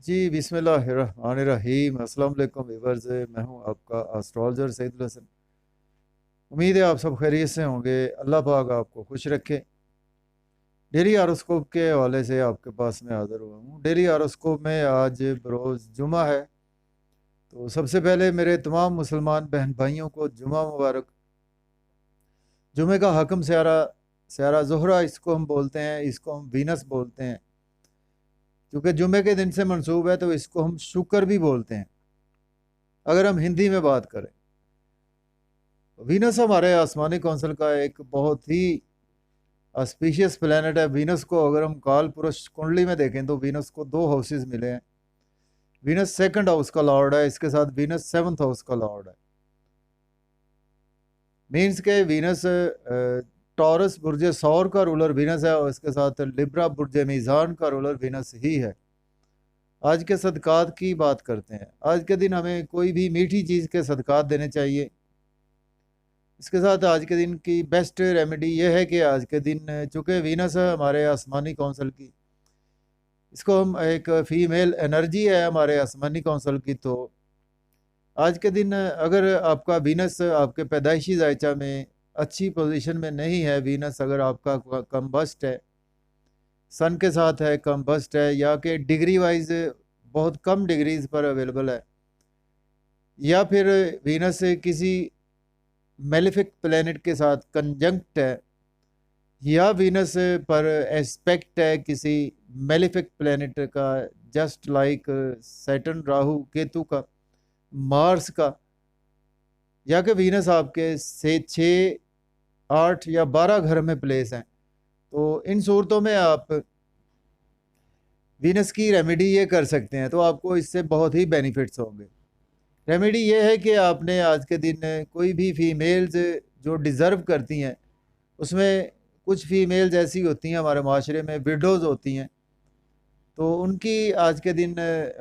जी बिस्मिल्लाहिर्रहमानिर्रहीम। अस्सलाम वालेकुम व्यूअर्स, मैं हूं आपका एस्ट्रोलॉजर सईदुल हसन। उम्मीद है आप सब खैरियत से होंगे। अल्लाह पाक आपको खुश रखे। डेली हॉरोस्कोप के हवाले से आपके पास मैं हाज़िर हुआ हूँ। डेली हॉरोस्कोप में आज बरोज़ जुमा है, तो सबसे पहले मेरे तमाम मुसलमान बहन भाइयों को जुमा मुबारक। जुमे का हकम स्यारा स्यारा ज़ोहरा इसको हम बोलते हैं, इसको हम वीनस बोलते हैं। क्योंकि जुमे के दिन से मंसूब है तो इसको हम शुक्र भी बोलते हैं अगर हम हिंदी में बात करें। वीनस हमारे आसमानी कौंसिल का एक बहुत ही ऑस्पिशियस प्लैनेट है। वीनस को अगर हम काल पुरुष कुंडली में देखें तो वीनस को दो हाउसेस मिले हैं। वीनस सेकंड हाउस का लॉर्ड है, इसके साथ वीनस सेवंथ हाउस का लॉर्ड है। मीन्स के वीनस टॉरस बुर्ज सौर का रूलर वीनस है और इसके साथ लिब्रा बुर्ज मीज़ान का रूलर वीनस ही है। आज के सदकात की बात करते हैं। आज के दिन हमें कोई भी मीठी चीज़ के सदकात देने चाहिए। इसके साथ आज के दिन की बेस्ट रेमेडी ये है कि आज के दिन चूँकि वीनस है हमारे आसमानी कौंसिल की, इसको हम एक फ़ीमेल एनर्जी है हमारे आसमानी कौंसिल की, तो आज के दिन अगर आपका वीनस आपके पैदाइशी जायचा में अच्छी पोजीशन में नहीं है, वीनस अगर आपका कम्बस्ट है, सन के साथ है, कम्बस्ट है, या कि डिग्री वाइज बहुत कम डिग्रीज पर अवेलेबल है, या फिर वीनस किसी मेलिफिक प्लेनेट के साथ कंजंक्ट है, या वीनस पर एस्पेक्ट है किसी मेलिफिक प्लेनेट का, just like Saturn Rahu Ketu का, मार्स का, या कि वीनस आपके से 6, 8 या 12 घर में प्लेस हैं, तो इन सूरतों में आप वीनस की रेमेडी ये कर सकते हैं, तो आपको इससे बहुत ही बेनिफिट्स होंगे। रेमेडी ये है कि आपने आज के दिन कोई भी फीमेल्स जो डिज़र्व करती हैं, उसमें कुछ फीमेल्स ऐसी होती हैं हमारे माशरे में, विडोज़ होती हैं, तो उनकी आज के दिन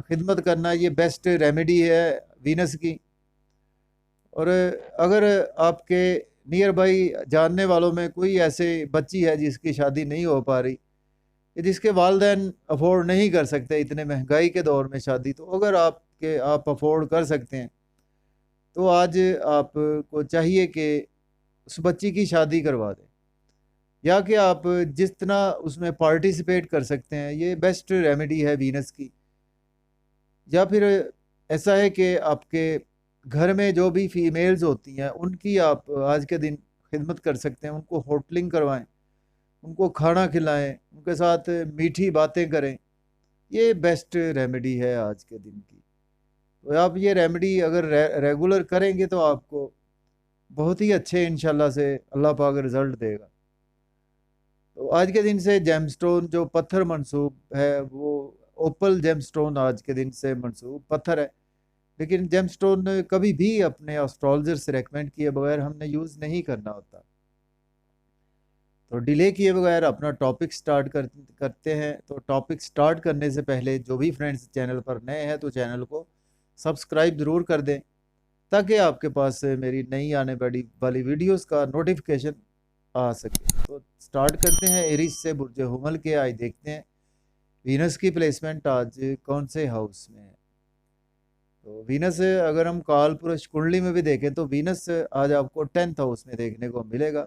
खिदमत करना ये बेस्ट रेमेडी है वीनस की। और अगर आपके नियर बाई जानने वालों में कोई ऐसे बच्ची है जिसकी शादी नहीं हो पा रही, या जिसके वालिदैन अफोर्ड नहीं कर सकते इतने महंगाई के दौर में शादी, तो अगर आप अफोर्ड कर सकते हैं तो आज आपको चाहिए कि उस बच्ची की शादी करवा दें, या कि आप जितना उसमें पार्टिसिपेट कर सकते हैं, ये बेस्ट रेमेडी है वीनस की। या फिर ऐसा है कि आपके घर में जो भी फीमेल्स होती हैं उनकी आप आज के दिन खिदमत कर सकते हैं, उनको होटलिंग करवाएं, उनको खाना खिलाएं, उनके साथ मीठी बातें करें। ये बेस्ट रेमेडी है आज के दिन की। तो आप ये रेमेडी अगर रेगुलर करेंगे तो आपको बहुत ही अच्छे इंशाल्लाह से अल्लाह पाक रिज़ल्ट देगा। तो आज के दिन से जेमस्टोन जो पत्थर मंसूब है वो ओपल जेमस्टोन आज के दिन से मंसूब पत्थर है, लेकिन जेमस्टोन कभी भी अपने एस्ट्रोलॉजर से रेकमेंड किए बगैर हमने यूज़ नहीं करना होता। तो डिले किए बगैर अपना टॉपिक स्टार्ट करते हैं। तो टॉपिक स्टार्ट करने से पहले जो भी फ्रेंड्स चैनल पर नए हैं तो चैनल को सब्सक्राइब ज़रूर कर दें, ताकि आपके पास मेरी नई आने वाली वीडियोस का नोटिफिकेशन आ सके। तो स्टार्ट करते हैं एरीज से बुर्ज हुमल के। आज देखते हैं वीनस की प्लेसमेंट आज कौन से हाउस में है। तो वीनस अगर हम काल पुरुष कुंडली में भी देखें तो वीनस आज आपको 10th हाउस में देखने को मिलेगा।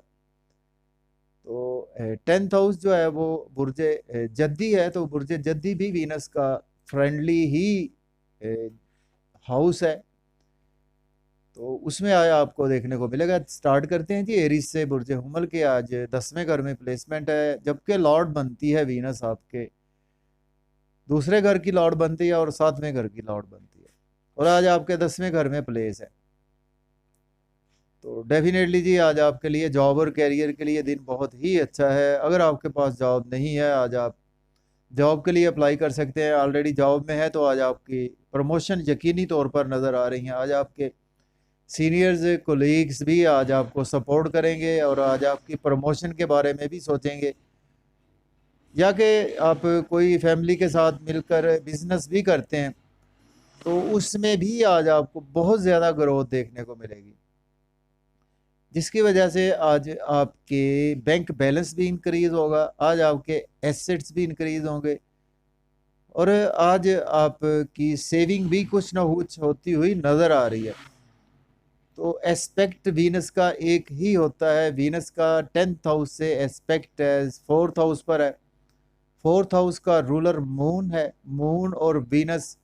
तो 10th हाउस जो है वो बुर्ज जद्दी है, तो बुर्ज जद्दी भी वीनस का फ्रेंडली ही हाउस है, तो उसमें आज आपको देखने को मिलेगा। स्टार्ट करते हैं जी एरीज से बुर्ज हुमल के। आज 10वें घर में प्लेसमेंट है, जबकि लॉर्ड बनती है वीनस आपके दूसरे घर की लॉर्ड बनती है और 7वें घर की लॉर्ड बनती है, और आज आपके 10वें घर में प्लेस है। तो डेफिनेटली जी आज आपके लिए जॉब और कैरियर के लिए दिन बहुत ही अच्छा है। अगर आपके पास जॉब नहीं है, आज आप जॉब के लिए अप्लाई कर सकते हैं। ऑलरेडी जॉब में है तो आज आपकी प्रमोशन यकीनी तौर पर नज़र आ रही हैं। आज आपके सीनियर्स कोलीग्स भी आज आपको सपोर्ट करेंगे और आज आपकी प्रमोशन के बारे में भी सोचेंगे, या कि आप कोई फैमिली के साथ मिलकर बिजनेस भी करते हैं तो उसमें भी आज आपको बहुत ज़्यादा ग्रोथ देखने को मिलेगी, जिसकी वजह से आज आपके बैंक बैलेंस भी इंक्रीज़ होगा, आज आपके एसेट्स भी इंक्रीज़ होंगे, और आज आपकी सेविंग भी कुछ ना कुछ होती हुई नज़र आ रही है। तो एस्पेक्ट वीनस का एक ही होता है, वीनस का 10th हाउस से एस्पेक्ट है 4th हाउस पर है। 4th हाउस का रूलर मून है। मून और वीनस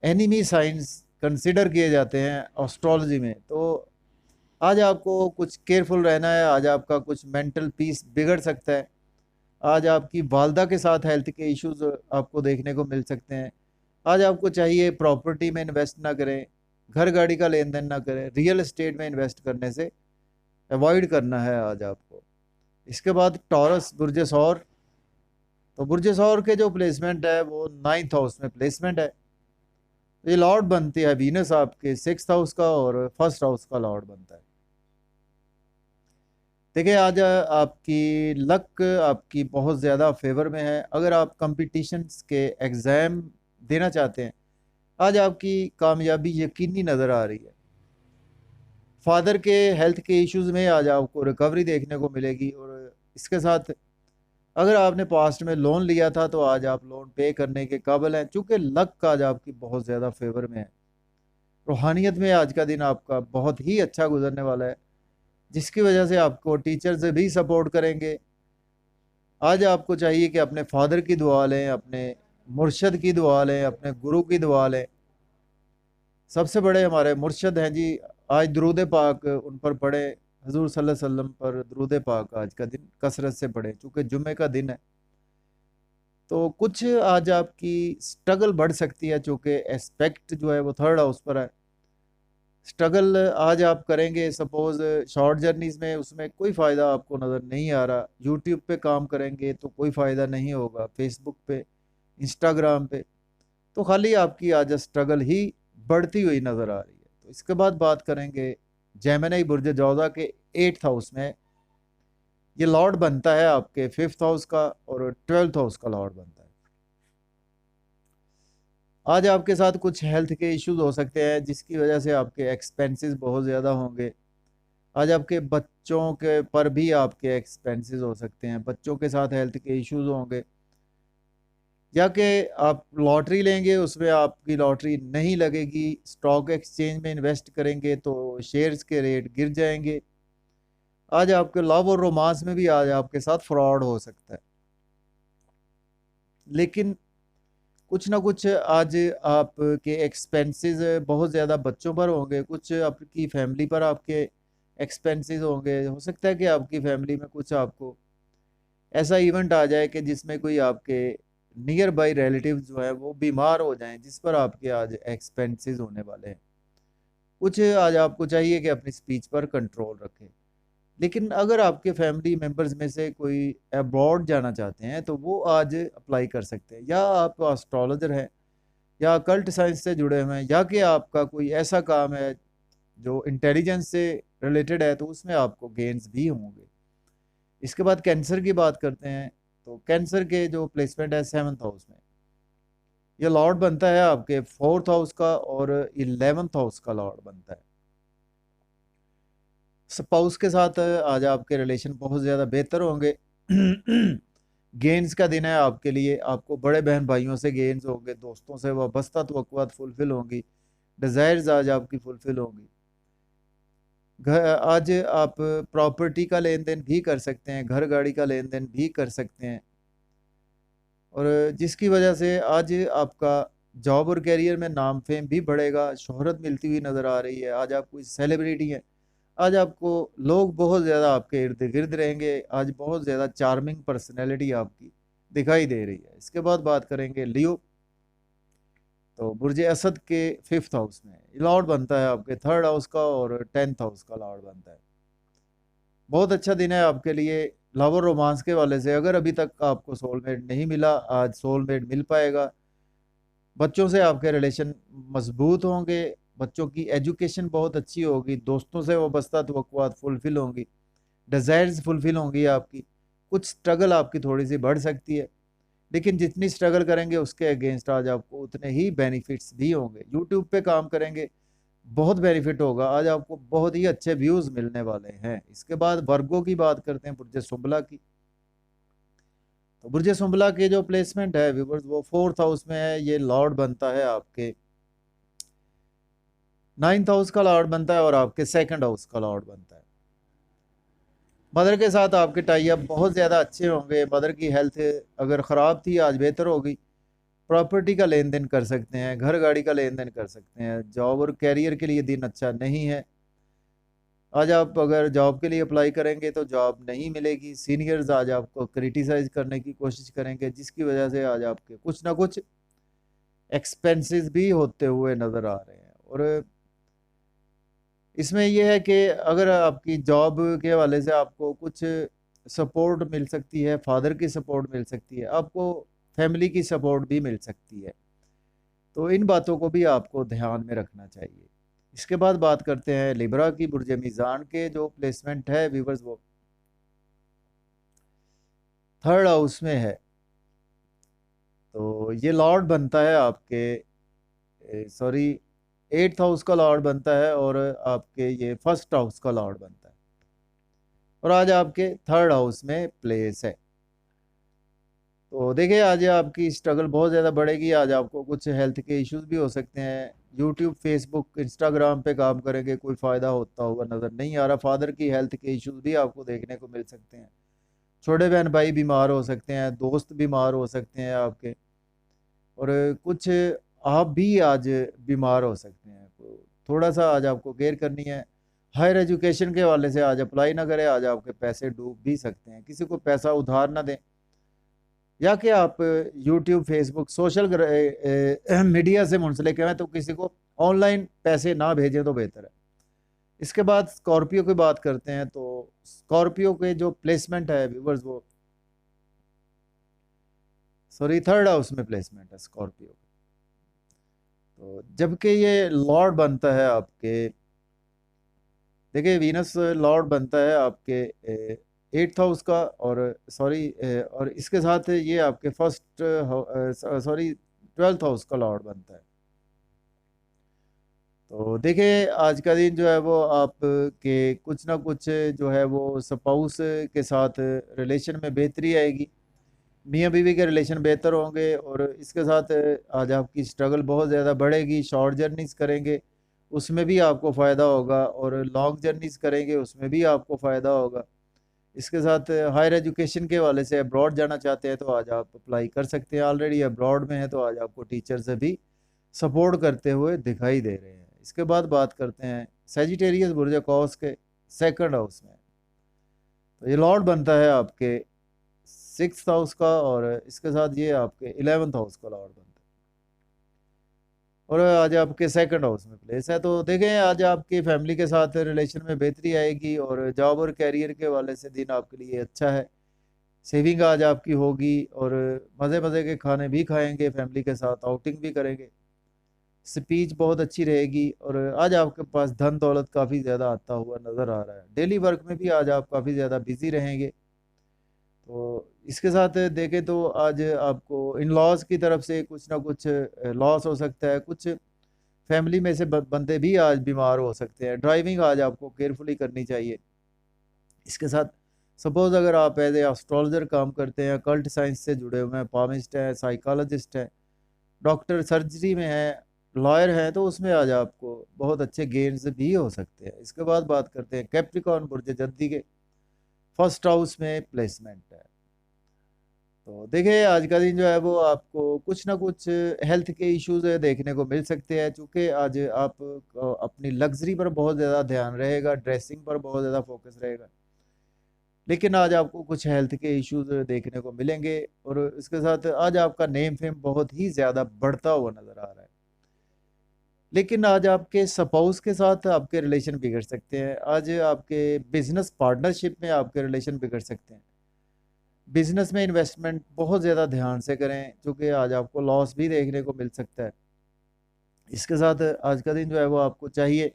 एनिमी साइंस कंसिडर किए जाते हैं एस्ट्रोलॉजी में। तो आज आपको कुछ केयरफुल रहना है। आज आपका कुछ मेंटल पीस बिगड़ सकता है। आज आपकी वालदा के साथ हेल्थ के इश्यूज आपको देखने को मिल सकते हैं। आज आपको चाहिए प्रॉपर्टी में इन्वेस्ट ना करें, घर गाड़ी का लेन देन ना करें, रियल एस्टेट में इन्वेस्ट करने से अवॉइड करना है आज आपको। इसके बाद टॉरस बुर्ज सौर। तो बुर्ज सौर के जो प्लेसमेंट है वो 9th हाउस में प्लेसमेंट है। ये लॉर्ड बनती है वीनस आपके 6th हाउस का और 1st हाउस का लॉर्ड बनता है। देखिए आज आपकी लक आपकी बहुत ज़्यादा फेवर में है। अगर आप कंपटीशंस के एग्ज़ाम देना चाहते हैं, आज आपकी कामयाबी यकीनी नज़र आ रही है। फादर के हेल्थ के इश्यूज़ में आज आपको रिकवरी देखने को मिलेगी। और इसके साथ अगर आपने पास्ट में लोन लिया था तो आज आप लोन पे करने के काबिल हैं, चूँकि लक आज आपकी बहुत ज़्यादा फेवर में है। रूहानियत में आज का दिन आपका बहुत ही अच्छा गुजरने वाला है, जिसकी वजह से आपको टीचर्स भी सपोर्ट करेंगे। आज आपको चाहिए कि अपने फादर की दुआ लें, अपने मुर्शद की दुआ लें, अपने गुरु की दुआ लें। सबसे बड़े हमारे मुर्शद हैं जी। आज दरूद पाक उन पर पढ़े, हजूर सल्लल्लाहु अलैहि वसल्लम पर दरूद पाक आज का दिन कसरत से पढ़े, चूँकि जुम्मे का दिन है। तो कुछ आज आपकी स्ट्रगल बढ़ सकती है, चूँकि एस्पेक्ट जो है वो 3rd हाउस पर है। स्ट्रगल आज आप करेंगे सपोज़ शॉर्ट जर्नीज़ में, उसमें कोई फ़ायदा आपको नज़र नहीं आ रहा। यूट्यूब पे काम करेंगे तो कोई फ़ायदा नहीं होगा, फेसबुक पे, इंस्टाग्राम पे, तो खाली आपकी आज स्ट्रगल ही बढ़ती हुई नज़र आ रही है। तो इसके बाद बात करेंगे जेमिनी बुर्ज जौज़ा के 8th हाउस में। ये लॉर्ड बनता है आपके 5th हाउस का और 12th हाउस का लॉर्ड बनता है। आज आपके साथ कुछ हेल्थ के इश्यूज हो सकते हैं, जिसकी वजह से आपके एक्सपेंसेस बहुत ज़्यादा होंगे। आज आपके बच्चों के पर भी आपके एक्सपेंसेस हो सकते हैं, बच्चों के साथ हेल्थ के इश्यूज होंगे। या कि आप लॉटरी लेंगे, उसमें आपकी लॉटरी नहीं लगेगी, स्टॉक एक्सचेंज में इन्वेस्ट करेंगे तो शेयर्स के रेट गिर जाएंगे। आज आपके लव और रोमांस में भी आज आपके साथ फ्रॉड हो सकता है। लेकिन कुछ ना कुछ आज आपके एक्सपेंसेस बहुत ज़्यादा बच्चों पर होंगे, कुछ आपकी फैमिली पर आपके एक्सपेंसेस होंगे। हो सकता है कि आपकी फैमिली में कुछ आपको ऐसा इवेंट आ जाए कि जिसमें कोई आपके नियर बाई रिलेटिव जो है वो बीमार हो जाएं, जिस पर आपके आज एक्सपेंसेस होने वाले हैं। कुछ आज आपको चाहिए कि अपनी स्पीच पर कंट्रोल रखें। लेकिन अगर आपके फैमिली मेम्बर्स में से कोई अब्रॉड जाना चाहते हैं तो वो आज अप्लाई कर सकते हैं, या आप एस्ट्रोलॉजर हैं या कल्ट साइंस से जुड़े हुए हैं, या कि आपका कोई ऐसा काम है जो इंटेलिजेंस से रिलेटेड है, तो उसमें आपको गेन्स भी होंगे। इसके बाद कैंसर की बात करते हैं। तो कैंसर के जो प्लेसमेंट है 7th हाउस में, ये लॉर्ड बनता है आपके 4th हाउस का और 11th हाउस का लॉर्ड बनता है। स्पाउस के साथ आज आपके रिलेशन बहुत ज़्यादा बेहतर होंगे। गेंस का दिन है आपके लिए, आपको बड़े बहन भाइयों से गेंस होंगे, दोस्तों से वाबस्ता तवक्कुआत फुलफिल होंगी, डिज़ायर्स आज आपकी फुलफिल होंगी। घर आज आप प्रॉपर्टी का लेन देन भी कर सकते हैं, घर गाड़ी का लेन देन भी कर सकते हैं। और जिसकी वजह से आज आपका जॉब और करियर में नाम फेम भी बढ़ेगा, शोहरत मिलती हुई नज़र आ रही है। आज आप कोई सेलिब्रिटी हैं, आज आपको लोग बहुत ज़्यादा आपके इर्द गिर्द रहेंगे। आज बहुत ज़्यादा चार्मिंग पर्सनैलिटी आपकी दिखाई दे रही है। इसके बाद बात करेंगे लियो। तो बुर्ज असद के 5th हाउस में लॉर्ड बनता है आपके 3rd हाउस का और 10th हाउस का लॉर्ड बनता है। बहुत अच्छा दिन है आपके लिए लव और रोमांस के वाले से। अगर अभी तक आपको सोलमेट नहीं मिला, आज सोलमेट मिल पाएगा। बच्चों से आपके रिलेशन मजबूत होंगे, बच्चों की एजुकेशन बहुत अच्छी होगी, दोस्तों से वाबस्ता तवक्कुआत फुलफिल होंगी, डिज़ायर्स फुलफिल होंगी आपकी। कुछ स्ट्रगल आपकी थोड़ी सी बढ़ सकती है, लेकिन जितनी स्ट्रगल करेंगे उसके अगेंस्ट आज आपको उतने ही बेनिफिट्स भी होंगे। यूट्यूब पे काम करेंगे, बहुत बेनिफिट होगा। आज आपको बहुत ही अच्छे व्यूज़ मिलने वाले हैं। इसके बाद वर्गों की बात करते हैं, बुर्ज सुंबला की। तो बुर्ज सुंबला के जो प्लेसमेंट है व्यूवर्स वो 4th हाउस में है। ये लॉर्ड बनता है आपके 9th हाउस का लॉर्ड बनता है और आपके 2nd हाउस का लॉर्ड बनता है। मदर के साथ आपके टाई अप बहुत ज़्यादा अच्छे होंगे। मदर की हेल्थ अगर ख़राब थी आज बेहतर होगी। प्रॉपर्टी का लेन देन कर सकते हैं, घर गाड़ी का लेन देन कर सकते हैं। जॉब और कैरियर के लिए दिन अच्छा नहीं है। आज आप अगर जॉब के लिए अप्लाई करेंगे तो जॉब नहीं मिलेगी। सीनियर्स आज आपको क्रिटिसाइज करने की कोशिश करेंगे, जिसकी वजह से आज आपके कुछ ना कुछ एक्सपेंसेस भी होते हुए नज़र आ रहे हैं। और इसमें यह है कि अगर आपकी जॉब के हवाले से आपको कुछ सपोर्ट मिल सकती है, फादर की सपोर्ट मिल सकती है, आपको फैमिली की सपोर्ट भी मिल सकती है। तो इन बातों को भी आपको ध्यान में रखना चाहिए। इसके बाद बात करते हैं लिब्रा की। बुर्ज मीज़ान के जो प्लेसमेंट है व्यूवर्स वो 3rd हाउस में है। तो ये लॉर्ड बनता है आपके सॉरी 8th हाउस का लॉर्ड बनता है और आपके ये 1st हाउस का लॉर्ड बनता है और आज आपके 3rd हाउस में प्लेस है। तो देखिए आज आपकी स्ट्रगल बहुत ज़्यादा बढ़ेगी। आज आपको कुछ हेल्थ के इश्यूज भी हो सकते हैं। यूट्यूब, फेसबुक, इंस्टाग्राम पे काम करेंगे, कोई फ़ायदा होता हुआ नज़र नहीं आ रहा। फादर की हेल्थ के इश्यूज भी आपको देखने को मिल सकते हैं। छोटे बहन भाई बीमार हो सकते हैं, दोस्त बीमार हो सकते हैं आपके, और कुछ आप भी आज बीमार हो सकते हैं। तो थोड़ा सा आज आपको केयर करनी है। हायर एजुकेशन के हवाले से आज अप्लाई ना करें। आज आपके पैसे डूब भी सकते हैं। किसी को पैसा उधार ना दें, या कि आप यूट्यूब, फेसबुक, सोशल मीडिया से मुंसलिक हैं तो किसी को ऑनलाइन पैसे ना भेजें तो बेहतर है। इसके बाद स्कॉर्पियो की बात करते हैं। तो स्कॉर्पियो के जो प्लेसमेंट है व्यूवर्स वो 3rd हाउस में प्लेसमेंट है स्कॉर्पियो। तो जबकि ये लॉर्ड बनता है आपके, देखिए वीनस लॉर्ड बनता है आपके 8th हाउस का, और और इसके साथ ये आपके 12th हाउस का लॉर्ड बनता है। तो देखिए आज का दिन जो है वो आपके कुछ ना कुछ जो है वो स्पाउस के साथ रिलेशन में बेहतरी आएगी। मियाँ बीवी के रिलेशन बेहतर होंगे और इसके साथ आज आपकी स्ट्रगल बहुत ज़्यादा बढ़ेगी। शॉर्ट जर्नीज़ करेंगे उसमें भी आपको फ़ायदा होगा, और लॉन्ग जर्नीज़ करेंगे उसमें भी आपको फ़ायदा होगा। इसके साथ हायर एजुकेशन के हवाले से अब्रॉड जाना चाहते हैं तो आज आप अप्लाई कर सकते हैं। ऑलरेडी अब्रॉड में है तो आज आपको टीचर से भी सपोर्ट करते हुए दिखाई दे रहे हैं। इसके बाद बात करते हैं सेजिटेरियस बुर्ज कॉस के 2nd हाउस में। तो ये लॉर्ड बनता है आपके 6th हाउस का, और इसके साथ ये आपके 11th हाउस का लॉर्ड बनता है और आज आपके 2nd हाउस में प्लेस है। तो देखें आज आपकी फैमिली के साथ रिलेशन में बेहतरी आएगी, और जॉब और कैरियर के हवाले से दिन आपके लिए अच्छा है। सेविंग आज आपकी होगी और मज़े मज़े के खाने भी खाएंगे, फैमिली के साथ आउटिंग भी करेंगे। स्पीच बहुत अच्छी रहेगी और आज आपके पास धन दौलत काफ़ी ज़्यादा आता हुआ नज़र आ रहा है। डेली वर्क में भी आज आप काफ़ी ज़्यादा बिजी रहेंगे। तो इसके साथ देखें तो आज आपको इन लॉज की तरफ से कुछ ना कुछ लॉस हो सकता है। कुछ फैमिली में से बंदे भी आज बीमार हो सकते हैं। ड्राइविंग आज आपको केयरफुली करनी चाहिए। इसके साथ सपोज़ अगर आप एज ए एस्ट्रोलॉजर काम करते हैं, कल्ट साइंस से जुड़े हुए हैं, पामिस्ट हैं, साइकोलॉजिस्ट हैं, डॉक्टर, सर्जरी में हैं, लॉयर हैं, तो उसमें आज आपको बहुत अच्छे गेन्स भी हो सकते हैं। इसके बाद बात करते हैं कैप्रिकॉर्न बुर्ज जद्दी के 1st हाउस में प्लेसमेंट है। तो देखिए आज का दिन जो है वो आपको कुछ ना कुछ हेल्थ के इश्यूज देखने को मिल सकते हैं। चूँकि आज आप अपनी लग्जरी पर बहुत ज़्यादा ध्यान रहेगा, ड्रेसिंग पर बहुत ज़्यादा फोकस रहेगा, लेकिन आज आपको कुछ हेल्थ के इश्यूज देखने को मिलेंगे। और इसके साथ आज आपका नेम फेम बहुत ही ज़्यादा बढ़ता हुआ नज़र आ रहा है। लेकिन आज आपके स्पाउस के साथ आपके रिलेशन बिगड़ सकते हैं। आज आपके बिजनेस पार्टनरशिप में आपके रिलेशन बिगड़ सकते हैं। बिजनेस में इन्वेस्टमेंट बहुत ज़्यादा ध्यान से करें, क्योंकि आज आपको लॉस भी देखने को मिल सकता है। इसके साथ आज का दिन जो है वो आपको चाहिए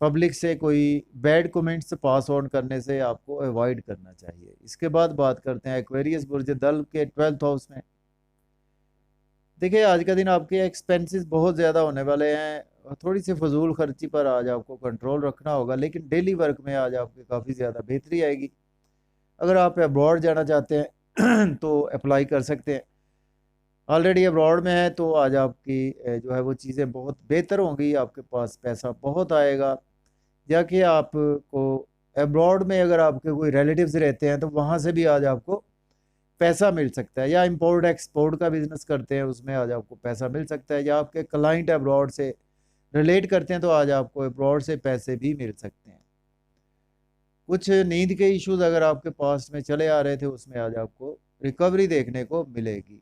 पब्लिक से कोई बैड कमेंट्स पास ऑन करने से आपको अवॉइड करना चाहिए। इसके बाद बात करते हैं एक्वेरियस बुर्ज दल के 12th हाउस में। देखिए आज का दिन आपके एक्सपेंसेस बहुत ज़्यादा होने वाले हैं। थोड़ी सी फजूल खर्ची पर आज आपको कंट्रोल रखना होगा, लेकिन डेली वर्क में आज आपके काफ़ी ज़्यादा बेहतरी आएगी। अगर आप अब्रॉड जाना चाहते हैं तो अप्लाई कर सकते हैं। ऑलरेडी अब्रॉड में है तो आज आपकी जो है वो चीज़ें बहुत बेहतर होंगी, आपके पास पैसा बहुत आएगा। या कि आपको अब्रॉड में अगर आपके कोई रिलेटिव्स रहते हैं तो वहाँ से भी आज आपको पैसा मिल सकता है, या इंपोर्ट एक्सपोर्ट का बिजनेस करते हैं उसमें आज आपको पैसा मिल सकता है, या आपके क्लाइंट अब्रॉड से रिलेट करते हैं तो आज आपको अब्रॉड से पैसे भी मिल सकते हैं। कुछ नींद के इश्यूज अगर आपके पास में चले आ रहे थे उसमें आज आपको रिकवरी देखने को मिलेगी।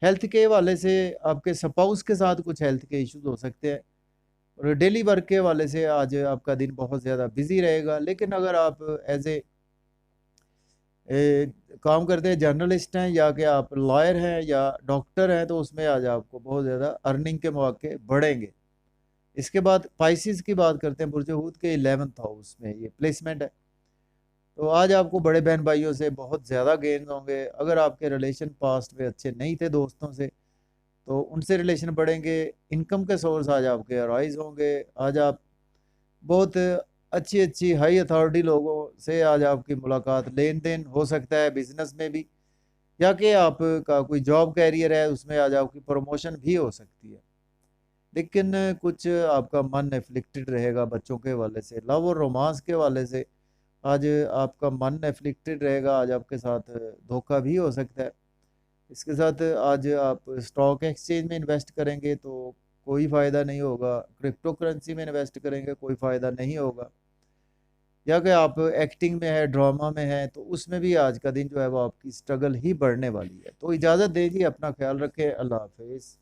हेल्थ के हवाले से आपके स्पाउस के साथ कुछ हेल्थ के इश्यूज हो सकते हैं, और डेली वर्क के हवाले से आज आपका दिन बहुत ज़्यादा बिजी रहेगा। लेकिन अगर आप एज ए काम करते हैं, जर्नलिस्ट हैं या कि आप लॉयर हैं या डॉक्टर हैं, तो उसमें आज आपको बहुत ज़्यादा अर्निंग के मौके बढ़ेंगे। इसके बाद पाइसिस की बात करते हैं, बुर्ज हूत के 11th हाउस में ये प्लेसमेंट है। तो आज आपको बड़े बहन भाइयों से बहुत ज़्यादा गेन होंगे। अगर आपके रिलेशन पास्ट में अच्छे नहीं थे दोस्तों से, तो उनसे रिलेशन बढ़ेंगे। इनकम के सोर्स आज आपके अराइज होंगे। आज आप बहुत अच्छी अच्छी हाई अथॉरिटी लोगों से आज आपकी मुलाकात, लेन देन हो सकता है बिजनेस में भी, या कि आपका कोई जॉब कैरियर है उसमें आज आपकी प्रमोशन भी हो सकती है। लेकिन कुछ आपका मन एफ्लिक्टेड रहेगा बच्चों के हवाले से, लव और रोमांस के हवाले से आज आपका मन एफ्लिक्टेड रहेगा। आज आपके साथ धोखा भी हो सकता है। इसके साथ आज आप स्टॉक एक्सचेंज में इन्वेस्ट करेंगे तो कोई फ़ायदा नहीं होगा, क्रिप्टो करेंसी में इन्वेस्ट करेंगे कोई फ़ायदा नहीं होगा, या कि आप एक्टिंग में है, ड्रामा में है, तो उसमें भी आज का दिन जो है वो आपकी स्ट्रगल ही बढ़ने वाली है। तो इजाज़त दीजिए, अपना ख्याल रखें, अल्लाह हाफिज़।